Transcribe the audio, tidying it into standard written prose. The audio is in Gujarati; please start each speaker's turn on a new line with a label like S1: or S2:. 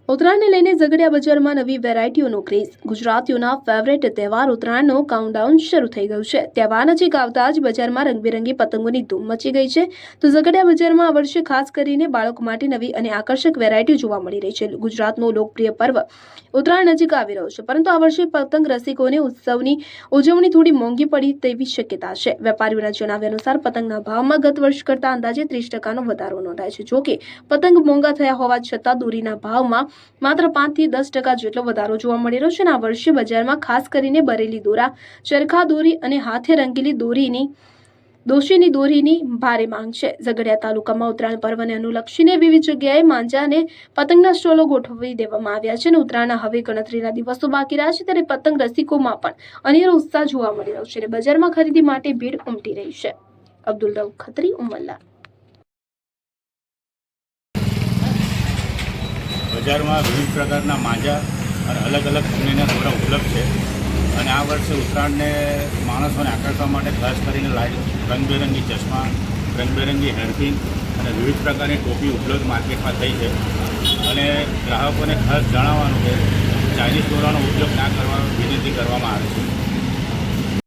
S1: ઉત્તરાયણને લઈને ઝઘડિયા બજારમાં નવી વેરાયટીઓનો ક્રેઝ। ગુજરાતીઓના ફેવરેટ તહેવાર ઉત્તરાયણનો કાઉન્ટડાઉન શરૂ થઈ ગયું છે। તહેવાર નજીક આવતા જ બજારમાં રંગબેરંગી પતંગોની ધૂમ મચી ગઈ છે। તો ઝઘડિયા બજારમાં આ વર્ષે ખાસ કરીને બાળકો માટે નવી અને આકર્ષક વેરાયટીઓ જોવા મળી રહી છે। ગુજરાતનો લોકપ્રિય પર્વ ઉત્તરાયણ નજીક આવી રહ્યો છે, પરંતુ આ વર્ષે પતંગ રસિકોને ઉત્સવની ઉજવણી થોડી મોંઘી પડી તેવી શક્યતા છે। વેપારીઓના જણાવ્યા અનુસાર પતંગના ભાવમાં ગત વર્ષ કરતા અંદાજે 30% વધારો નોંધાયો છે। જોકે પતંગ મોંઘા થયા હોવા છતાં દોરીના ભાવમાં માત્ર 5 થી 10% જેટલો વધારો જોવા મળી રહ્યો છે। આ વર્ષે બજારમાં ખાસ કરીને બરેલી દોરા, ચરખા દોરી અને હાથે રંગેલી દોશીની દોરીની ભારે માંગ છે। ઝઘડિયા તાલુકામાં ઉત્તરાયણ પર્વને અનુલક્ષીને વિવિધ જગ્યાએ માંજા અને પતંગના સ્ટોલો ગોઠવી દેવામાં આવ્યા છે। ઉત્તરાયણના હવે ગણતરીના દિવસો બાકી રહ્યા છે, ત્યારે પતંગ રસિકોમાં પણ અનેરો ઉત્સાહ જોવા મળી રહ્યો છે। બજારમાં ખરીદી માટે ભીડ ઉમટી રહી છે। અબ્દુલ રઉફ ખત્રી, ઉમલ્લા।
S2: બજારમાં વિવિધ પ્રકારના માંજા અને અલગ અલગ કંપનીના દોરા ઉપલબ્ધ છે અને આ વર્ષે ઉત્તરાયણને માણસોને આકર્ષવા માટે ખાસ કરીને રંગબેરંગી ચશ્મા, રંગબેરંગી હેરપિન અને વિવિધ પ્રકારની ટોપી ઉપલબ્ધ માર્કેટમાં થઈ છે અને ગ્રાહકોને ખાસ જણાવવાનું કે ચાઇનીઝ દોરાનો ઉપયોગ ના કરવા વિનંતી કરવામાં આવે છે।